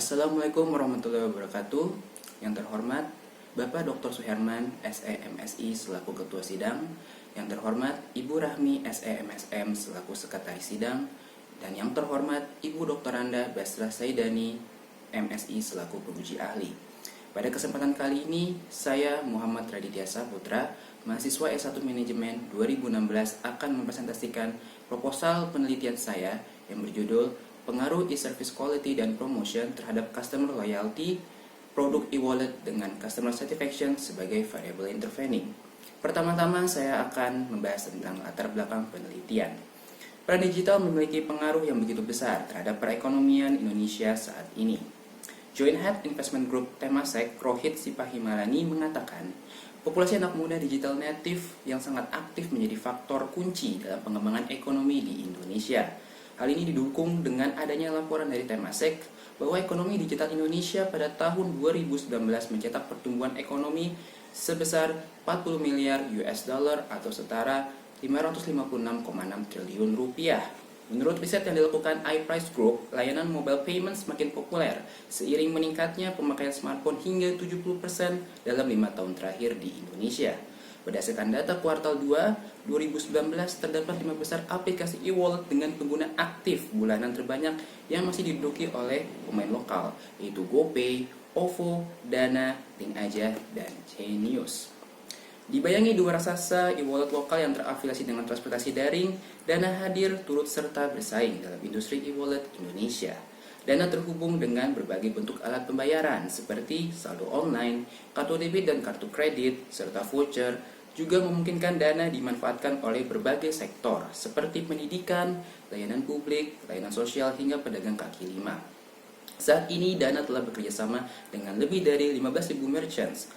Assalamualaikum warahmatullahi wabarakatuh. Yang terhormat Bapak Dr. Suherman, SE MSI selaku Ketua Sidang. Yang terhormat Ibu Rahmi, SE MSM selaku Sekretaris Sidang. Dan yang terhormat Ibu Dr. Anda Basra Saidani, MSI selaku Penguji Ahli. Pada kesempatan kali ini, saya Muhammad Raditya Saputra, mahasiswa S1 Manajemen 2016 akan mempresentasikan proposal penelitian saya yang berjudul Pengaruh e-service quality dan promotion terhadap customer loyalty produk e-wallet dengan customer satisfaction sebagai variable intervening. Pertama-tama saya akan membahas tentang latar belakang penelitian. Peran digital memiliki pengaruh yang begitu besar terhadap perekonomian Indonesia saat ini. Joint Head Investment Group Temasek Rohit Sipahimarani mengatakan, populasi anak muda digital native yang sangat aktif menjadi faktor kunci dalam pengembangan ekonomi di Indonesia. Hal ini didukung dengan adanya laporan dari Temasek bahwa ekonomi digital Indonesia pada tahun 2019 mencetak pertumbuhan ekonomi sebesar 40 miliar US dollar atau setara 556,6 triliun rupiah. Menurut riset yang dilakukan iPrice Group, layanan mobile payment semakin populer seiring meningkatnya pemakaian smartphone hingga 70% dalam 5 tahun terakhir di Indonesia. Berdasarkan data kuartal 2 2019, terdapat 5 besar aplikasi e-wallet dengan pengguna aktif bulanan terbanyak yang masih diduduki oleh pemain lokal, yaitu GoPay, OVO, Dana, Link Aja, dan Genius. Dibayangi dua raksasa e-wallet lokal yang terafiliasi dengan transportasi daring, Dana hadir turut serta bersaing dalam industri e-wallet Indonesia. Dana terhubung dengan berbagai bentuk alat pembayaran seperti saldo online, kartu debit dan kartu kredit, serta voucher, juga memungkinkan Dana dimanfaatkan oleh berbagai sektor seperti pendidikan, layanan publik, layanan sosial, hingga pedagang kaki lima. Saat ini Dana telah bekerjasama dengan lebih dari 15.000 merchants,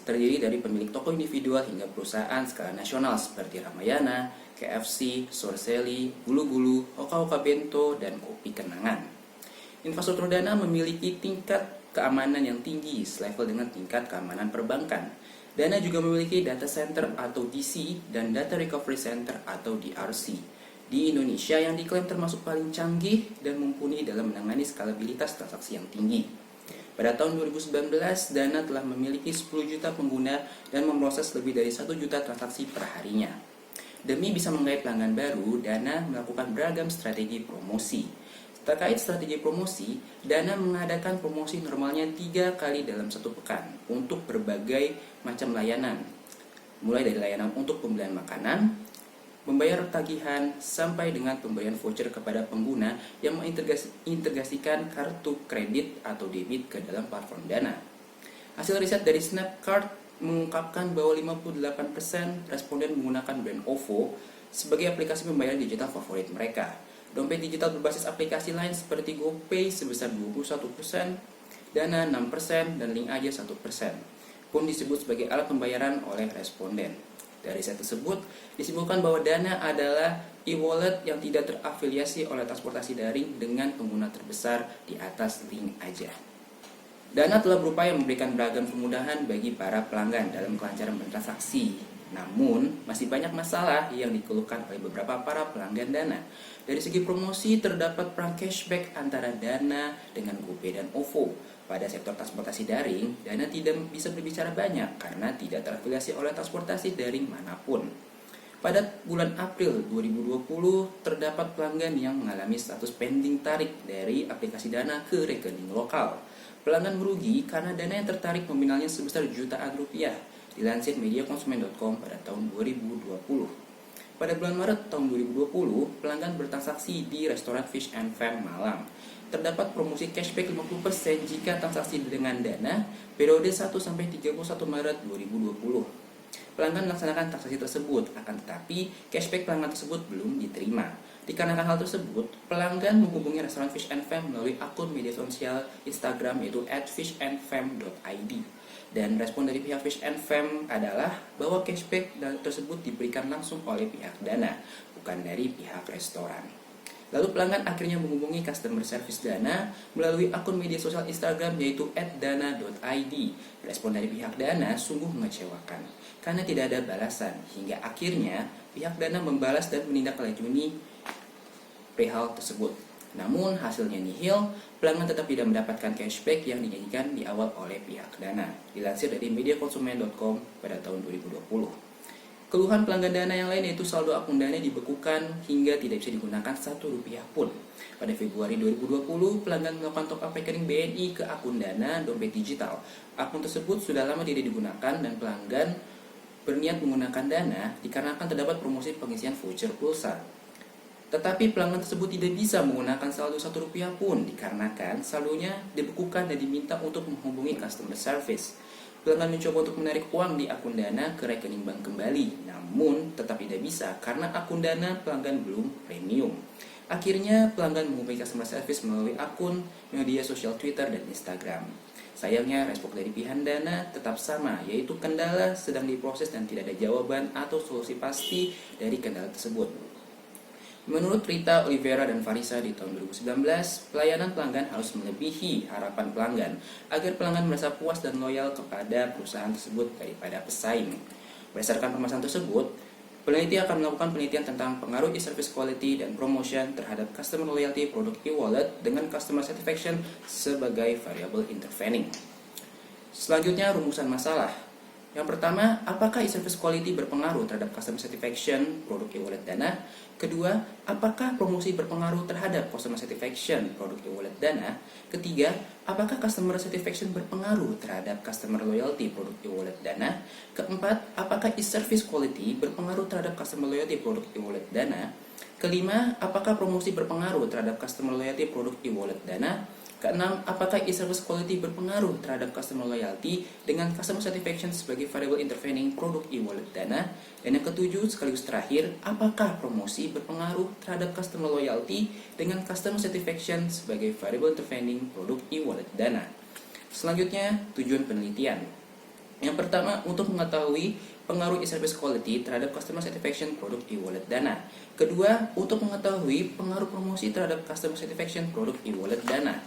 terdiri dari pemilik toko individual hingga perusahaan skala nasional seperti Ramayana, KFC, Sorseli, Bulu-Bulu, Oka-Oka Bento, dan Kopi Kenangan. Infrastruktur Dana memiliki tingkat keamanan yang tinggi selevel dengan tingkat keamanan perbankan. Dana juga memiliki data center atau DC dan data recovery center atau DRC di Indonesia yang diklaim termasuk paling canggih dan mumpuni dalam menangani skalabilitas transaksi yang tinggi. Pada tahun 2019, Dana telah memiliki 10 juta pengguna dan memproses lebih dari 1 juta transaksi per harinya. Demi bisa menggait pelanggan baru, Dana melakukan beragam strategi promosi. Terkait strategi promosi, Dana mengadakan promosi normalnya 3 kali dalam 1 pekan untuk berbagai macam layanan. Mulai dari layanan untuk pembelian makanan, membayar tagihan, sampai dengan pemberian voucher kepada pengguna yang mengintegrasikan kartu kredit atau debit ke dalam platform Dana. Hasil riset dari Snapcart mengungkapkan bahwa 58% responden menggunakan brand OVO sebagai aplikasi pembayaran digital favorit mereka. Dompet digital berbasis aplikasi lain seperti GoPay sebesar 21%, Dana 6%, dan Link Aja 1% pun disebut sebagai alat pembayaran oleh responden. Dari riset tersebut, disimpulkan bahwa Dana adalah e-wallet yang tidak terafiliasi oleh transportasi daring dengan pengguna terbesar di atas Link Aja. Dana telah berupaya memberikan beragam kemudahan bagi para pelanggan dalam kelancaran bertransaksi. Namun, masih banyak masalah yang dikeluhkan oleh beberapa para pelanggan Dana. Dari segi promosi, terdapat perang cashback antara Dana dengan GoPay dan OVO. Pada sektor transportasi daring, Dana tidak bisa berbicara banyak karena tidak terafiliasi oleh transportasi daring manapun. Pada bulan April 2020, terdapat pelanggan yang mengalami status pending tarik dari aplikasi Dana ke rekening lokal. Pelanggan merugi karena Dana yang tertarik nominalnya sebesar jutaan rupiah, dilansir mediakonsumen.com pada tahun 2020. Pada bulan Maret tahun 2020, pelanggan bertransaksi di restoran Fish and Fam Malang. Terdapat promosi cashback 50% jika transaksi dengan Dana periode 1-31 Maret 2020. Pelanggan melaksanakan transaksi tersebut, akan tetapi cashback pelanggan tersebut belum diterima. Dikarenakan hal tersebut, pelanggan menghubungi restoran Fish and Fam melalui akun media sosial Instagram yaitu @fishandfam.id. Dan respon dari pihak Fish and Fam adalah bahwa cashback tersebut diberikan langsung oleh pihak Dana, bukan dari pihak restoran. Lalu pelanggan akhirnya menghubungi customer service Dana melalui akun media sosial Instagram yaitu @dana.id. Respon dari pihak Dana sungguh mengecewakan karena tidak ada balasan, hingga akhirnya pihak Dana membalas dan menindaklanjuti perihal tersebut. Namun hasilnya nihil, pelanggan tetap tidak mendapatkan cashback yang dijanjikan di awal oleh pihak Dana. Dilansir dari mediakonsumen.com pada tahun 2020. Keluhan pelanggan Dana yang lain yaitu saldo akun Dana dibekukan hingga tidak bisa digunakan Rp1 pun. Pada Februari 2020, pelanggan melakukan top up rekening BNI ke akun Dana dompet digital. Akun tersebut sudah lama tidak digunakan dan pelanggan berniat menggunakan Dana dikarenakan terdapat promosi pengisian voucher pulsa. Tetapi pelanggan tersebut tidak bisa menggunakan saldo Rp1 pun dikarenakan saldonya dibekukan dan diminta untuk menghubungi customer service. Pelanggan mencoba untuk menarik uang di akun Dana ke rekening bank kembali, namun tetap tidak bisa karena akun Dana pelanggan belum premium. Akhirnya pelanggan menghubungi customer service melalui akun media sosial Twitter dan Instagram. Sayangnya respon dari pihak Dana tetap sama, yaitu kendala sedang diproses dan tidak ada jawaban atau solusi pasti dari kendala tersebut. Menurut Rita Oliveira dan Farisa di tahun 2019, pelayanan pelanggan harus melebihi harapan pelanggan agar pelanggan merasa puas dan loyal kepada perusahaan tersebut daripada pesaing. Berdasarkan pembahasan tersebut, peneliti akan melakukan penelitian tentang pengaruh e-service quality dan promotion terhadap customer loyalty produk e-wallet dengan customer satisfaction sebagai variable intervening. Selanjutnya, rumusan masalah. Yang pertama, apakah e-service quality berpengaruh terhadap customer satisfaction produk e-wallet Dana? Kedua, apakah promosi berpengaruh terhadap customer satisfaction produk e-wallet Dana? Ketiga, apakah customer satisfaction berpengaruh terhadap customer loyalty produk e-wallet Dana? Keempat, apakah e-service quality berpengaruh terhadap customer loyalty produk e-wallet Dana? Kelima, apakah promosi berpengaruh terhadap customer loyalty produk e-wallet Dana? Keenam, apakah e-service quality berpengaruh terhadap customer loyalty dengan customer satisfaction sebagai variable intervening produk e-wallet Dana? Dan yang ketujuh, sekaligus terakhir, apakah promosi berpengaruh terhadap customer loyalty dengan customer satisfaction sebagai variable intervening produk e-wallet Dana? Selanjutnya, tujuan penelitian. Yang pertama, untuk mengetahui pengaruh e-service quality terhadap customer satisfaction produk e-wallet Dana. Kedua, untuk mengetahui pengaruh promosi terhadap customer satisfaction produk e-wallet Dana.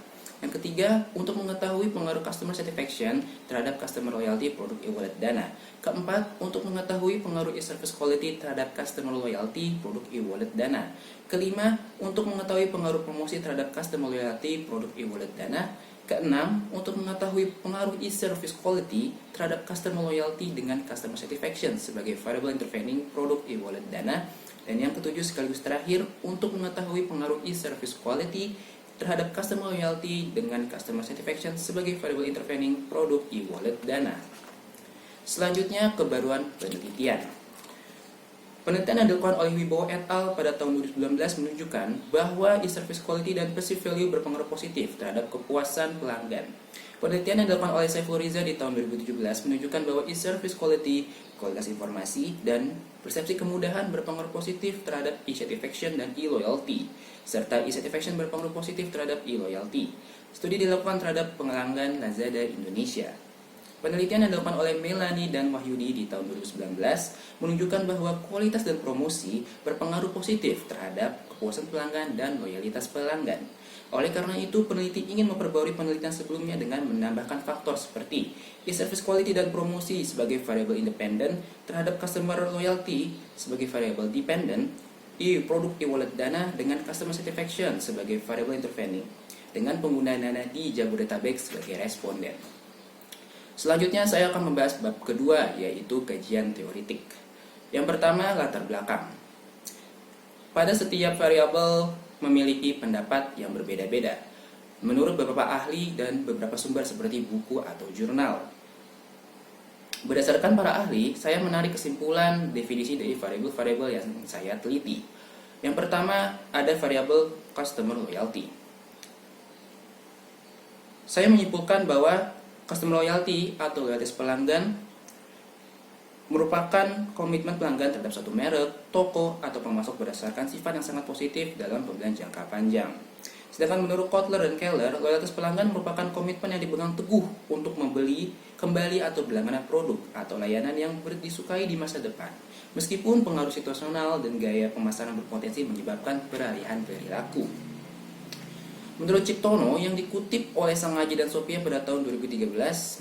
Yang ketiga, untuk mengetahui pengaruh customer satisfaction terhadap customer loyalty produk e-wallet Dana. Keempat, untuk mengetahui pengaruh e-service quality terhadap customer loyalty produk e-wallet Dana. Kelima, untuk mengetahui pengaruh promosi terhadap customer loyalty produk e-wallet Dana. Keenam, untuk mengetahui pengaruh e-service quality terhadap customer loyalty dengan customer satisfaction sebagai variable intervening produk e-wallet Dana. Dan yang ketujuh sekaligus terakhir, untuk mengetahui pengaruh e-service quality terhadap customer loyalty dengan customer satisfaction sebagai variable intervening produk e-wallet Dana. Selanjutnya, kebaruan penelitian. Penelitian yang dilakukan oleh Wibowo et al. Pada tahun 2019 menunjukkan bahwa e-service quality dan perceived value berpengaruh positif terhadap kepuasan pelanggan. Penelitian yang dilakukan oleh Saiful Riza di tahun 2017 menunjukkan bahwa e-service quality, kualitas informasi, dan persepsi kemudahan berpengaruh positif terhadap e-satisfaction dan e-loyalty, serta e-satisfaction berpengaruh positif terhadap e-loyalty. Studi dilakukan terhadap pelanggan Lazada Indonesia. Penelitian yang dilakukan oleh Melanie dan Wahyudi di tahun 2019 menunjukkan bahwa kualitas dan promosi berpengaruh positif terhadap kepuasan pelanggan dan loyalitas pelanggan. Oleh karena itu, peneliti ingin memperbarui penelitian sebelumnya dengan menambahkan faktor seperti e-service quality dan promosi sebagai variable independent terhadap customer loyalty sebagai variable dependent, produk e-wallet Dana dengan customer satisfaction sebagai variable intervening, dengan penggunaan Dana di Jabodetabek sebagai responden. Selanjutnya saya akan membahas bab kedua, yaitu kajian teoritik. Yang pertama, latar belakang. Pada setiap variabel memiliki pendapat yang berbeda-beda menurut beberapa ahli dan beberapa sumber seperti buku atau jurnal. Berdasarkan para ahli, saya menarik kesimpulan definisi dari variabel-variabel yang saya teliti. Yang pertama, ada variabel customer loyalty. Saya menyimpulkan bahwa customer loyalty atau loyalitas pelanggan merupakan komitmen pelanggan terhadap suatu merek, toko, atau pemasok berdasarkan sifat yang sangat positif dalam pembelian jangka panjang. Sedangkan menurut Kotler dan Keller, loyalitas pelanggan merupakan komitmen yang dipegang teguh untuk membeli kembali atau berlangganan produk atau layanan yang disukai di masa depan, meskipun pengaruh situasional dan gaya pemasaran berpotensi menyebabkan peralihan perilaku. Menurut Ciptono yang dikutip oleh Sangaji dan Sophia pada tahun 2013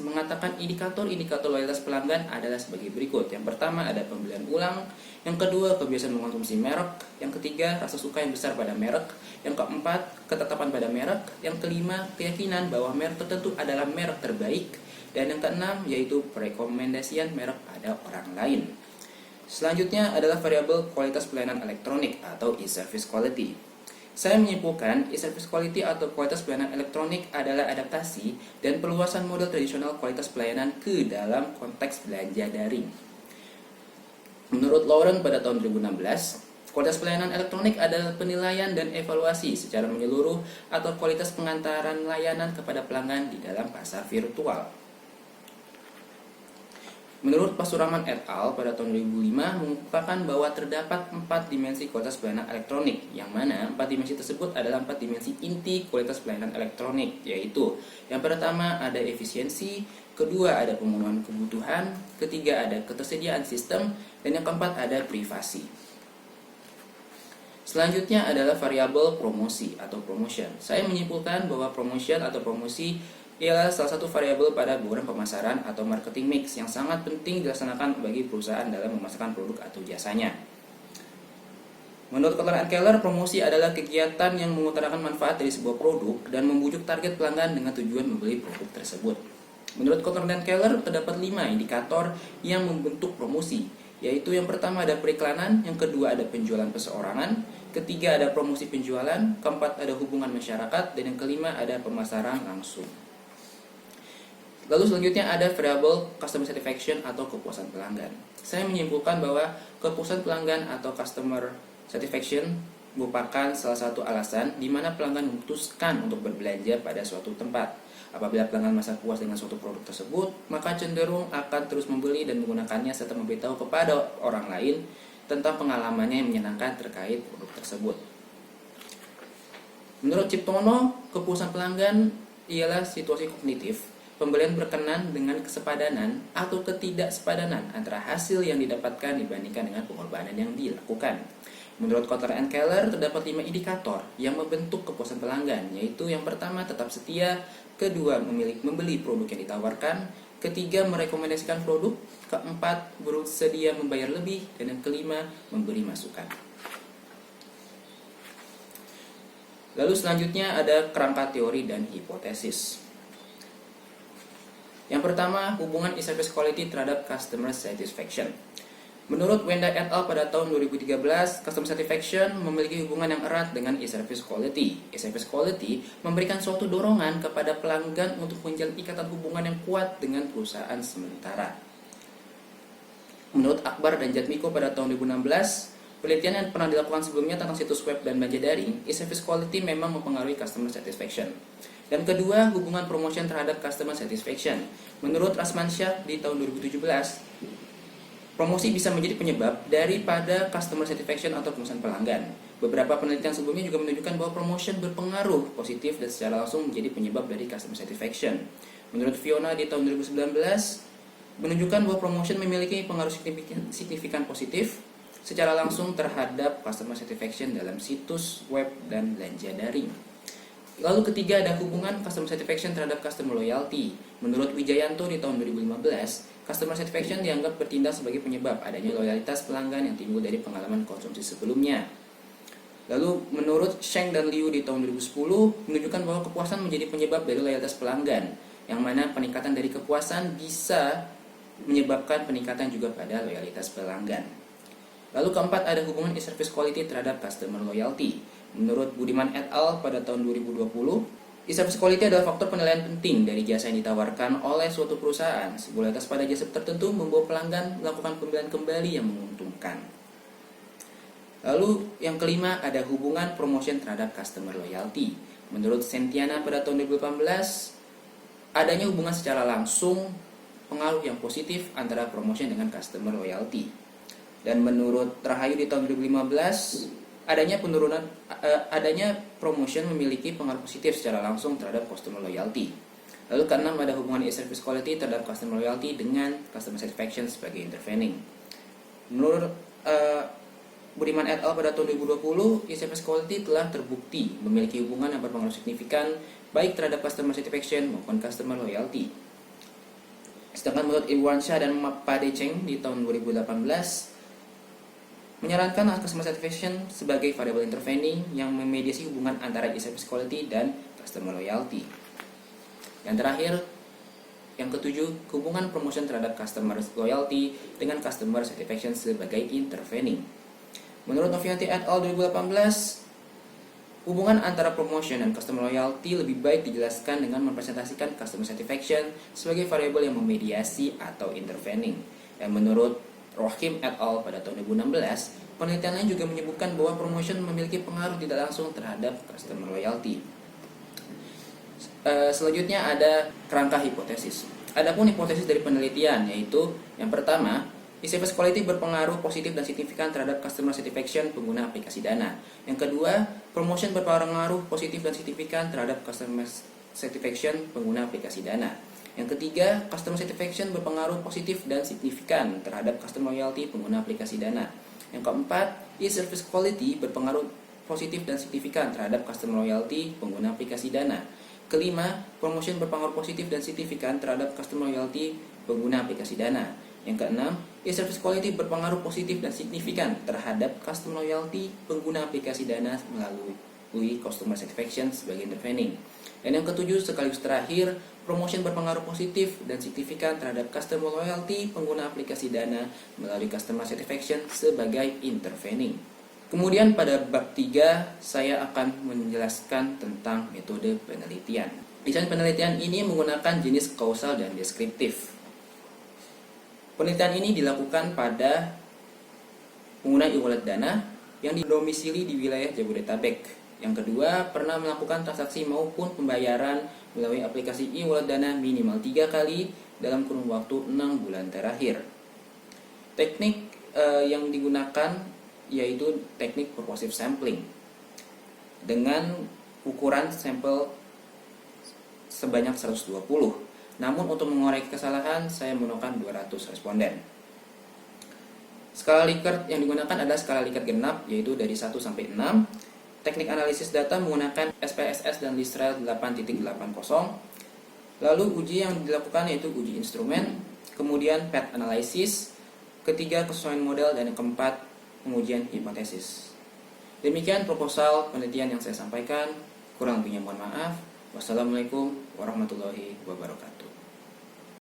mengatakan indikator-indikator loyalitas pelanggan adalah sebagai berikut. Yang pertama ada pembelian ulang, yang kedua kebiasaan mengkonsumsi merek, yang ketiga rasa suka yang besar pada merek, yang keempat ketetapan pada merek, yang kelima keyakinan bahwa merek tertentu adalah merek terbaik, dan yang keenam yaitu perekomendasian merek pada orang lain. Selanjutnya adalah variabel kualitas pelayanan elektronik atau e-service quality. Saya menyimpulkan e-service quality atau kualitas pelayanan elektronik adalah adaptasi dan perluasan model tradisional kualitas pelayanan ke dalam konteks belanja daring. Menurut Lauren pada tahun 2016, kualitas pelayanan elektronik adalah penilaian dan evaluasi secara menyeluruh atau kualitas pengantaran layanan kepada pelanggan di dalam pasar virtual. Menurut Pasuraman et al. Pada tahun 2005 mengungkapkan bahwa terdapat 4 dimensi kualitas pelayanan elektronik, yang mana 4 dimensi tersebut adalah 4 dimensi inti kualitas pelayanan elektronik, yaitu yang pertama ada efisiensi, kedua ada pemenuhan kebutuhan, ketiga ada ketersediaan sistem, dan yang keempat ada privasi. Selanjutnya adalah variabel promosi atau promotion. Saya menyimpulkan bahwa promotion atau promosi ialah salah satu variabel pada program pemasaran atau marketing mix yang sangat penting dilaksanakan bagi perusahaan dalam memasarkan produk atau jasanya. Menurut Kotler and Keller, promosi adalah kegiatan yang mengutarakan manfaat dari sebuah produk dan membujuk target pelanggan dengan tujuan membeli produk tersebut. Menurut Kotler dan Keller, terdapat 5 indikator yang membentuk promosi, yaitu yang pertama ada periklanan, yang kedua ada penjualan perseorangan, ketiga ada promosi penjualan, keempat ada hubungan masyarakat, dan yang kelima ada pemasaran langsung. Lalu selanjutnya ada variabel customer satisfaction atau kepuasan pelanggan. Saya menyimpulkan bahwa kepuasan pelanggan atau customer satisfaction merupakan salah satu alasan di mana pelanggan memutuskan untuk berbelanja pada suatu tempat. Apabila pelanggan merasa puas dengan suatu produk tersebut, maka cenderung akan terus membeli dan menggunakannya serta memberitahu kepada orang lain tentang pengalamannya yang menyenangkan terkait produk tersebut. Menurut Ciptono, kepuasan pelanggan ialah situasi kognitif. Pembelian berkenan dengan kesepadanan atau ketidaksepadanan antara hasil yang didapatkan dibandingkan dengan pengorbanan yang dilakukan. Menurut Kotler and Keller, terdapat 5 indikator yang membentuk kepuasan pelanggan, yaitu yang pertama tetap setia, kedua membeli produk yang ditawarkan, ketiga merekomendasikan produk, keempat bersedia membayar lebih, dan yang kelima memberi masukan. Lalu selanjutnya ada kerangka teori dan hipotesis. Yang pertama, hubungan e-service quality terhadap customer satisfaction. Menurut Wenda et al. Pada tahun 2013, customer satisfaction memiliki hubungan yang erat dengan e-service quality. E-service quality memberikan suatu dorongan kepada pelanggan untuk menjalin ikatan hubungan yang kuat dengan perusahaan sementara. Menurut Akbar dan Jatmiko pada tahun 2016, penelitian yang pernah dilakukan sebelumnya tentang situs web dan belanja daring, e-service quality memang mempengaruhi customer satisfaction. Dan kedua, hubungan promotion terhadap customer satisfaction. Menurut Rasmansyah di tahun 2017, promosi bisa menjadi penyebab daripada customer satisfaction atau kepuasan pelanggan. Beberapa penelitian sebelumnya juga menunjukkan bahwa promotion berpengaruh positif dan secara langsung menjadi penyebab dari customer satisfaction. Menurut Fiona di tahun 2019, menunjukkan bahwa promotion memiliki pengaruh signifikan positif secara langsung terhadap customer satisfaction dalam situs web dan belanja daring. Lalu ketiga ada hubungan customer satisfaction terhadap customer loyalty. Menurut Wijayanto di tahun 2015, customer satisfaction dianggap bertindak sebagai penyebab adanya loyalitas pelanggan yang timbul dari pengalaman konsumsi sebelumnya. Lalu menurut Sheng dan Liu di tahun 2010 menunjukkan bahwa kepuasan menjadi penyebab dari loyalitas pelanggan, yang mana peningkatan dari kepuasan bisa menyebabkan peningkatan juga pada loyalitas pelanggan. Lalu keempat ada hubungan e-service quality terhadap customer loyalty. Menurut Budiman et al. Pada tahun 2020, e-service quality adalah faktor penilaian penting dari jasa yang ditawarkan oleh suatu perusahaan. Sebuah loyalitas pada jasa tertentu membawa pelanggan melakukan pembelian kembali yang menguntungkan. Lalu yang kelima ada hubungan promotion terhadap customer loyalty. Menurut Sentiana pada tahun 2018, adanya hubungan secara langsung pengaruh yang positif antara promotion dengan customer loyalty. Dan menurut Rahayu di tahun 2015, adanya promotion memiliki pengaruh positif secara langsung terhadap customer loyalty. Lalu keenam ada hubungan e-service quality terhadap customer loyalty dengan customer satisfaction sebagai intervening. Menurut Budiman et al. Pada tahun 2020, e-service quality telah terbukti memiliki hubungan yang berpengaruh signifikan baik terhadap customer satisfaction maupun customer loyalty. Sedangkan menurut Irwansyah dan Padecheng di tahun 2018 menyarankan customer satisfaction sebagai variable intervening yang memediasi hubungan antara e-service quality dan customer loyalty. Yang terakhir, yang ketujuh, hubungan promotion terhadap customer loyalty dengan customer satisfaction sebagai intervening. Menurut Novianti et al. 2018, hubungan antara promotion dan customer loyalty lebih baik dijelaskan dengan mempresentasikan customer satisfaction sebagai variabel yang memediasi atau intervening. Dan menurut Rohim et al. Pada tahun 2016, penelitian lain juga menyebutkan bahwa promotion memiliki pengaruh tidak langsung terhadap customer loyalty. Selanjutnya ada kerangka hipotesis. Adapun hipotesis dari penelitian yaitu yang pertama, e-service quality berpengaruh positif dan signifikan terhadap customer satisfaction pengguna aplikasi Dana. Yang kedua, promotion berpengaruh positif dan signifikan terhadap customer satisfaction pengguna aplikasi Dana. Yang ketiga, customer satisfaction berpengaruh positif dan signifikan terhadap customer loyalty pengguna aplikasi Dana. Yang keempat, e-service quality berpengaruh positif dan signifikan terhadap customer loyalty pengguna aplikasi Dana. Kelima, promotion berpengaruh positif dan signifikan terhadap customer loyalty pengguna aplikasi Dana. Yang keenam, e-service quality berpengaruh positif dan signifikan terhadap customer loyalty pengguna aplikasi Dana melalui customer satisfaction sebagai intervening. Dan yang ketujuh, sekaligus terakhir, promotion berpengaruh positif dan signifikan terhadap customer loyalty pengguna aplikasi Dana melalui customer satisfaction sebagai intervening. Kemudian pada bab 3, saya akan menjelaskan tentang metode penelitian. Desain penelitian ini menggunakan jenis kausal dan deskriptif. Penelitian ini dilakukan pada pengguna e-wallet Dana yang didomisili di wilayah Jabodetabek. Yang kedua, pernah melakukan transaksi maupun pembayaran melalui aplikasi e-wallet Dana minimal 3 kali dalam kurun waktu 6 bulan terakhir. Teknik yang digunakan yaitu teknik purposive sampling dengan ukuran sampel sebanyak 120. Namun untuk mengoreksi kesalahan saya menggunakan 200 responden. Skala Likert yang digunakan adalah skala Likert genap yaitu dari 1 sampai 6. Teknik analisis data menggunakan SPSS dan Lisrel 8.80. Lalu uji yang dilakukan yaitu uji instrumen, kemudian path analysis, ketiga kesesuaian model, dan yang keempat pengujian hipotesis. Demikian proposal penelitian yang saya sampaikan. Kurang lebihnya mohon maaf. Wassalamualaikum warahmatullahi wabarakatuh.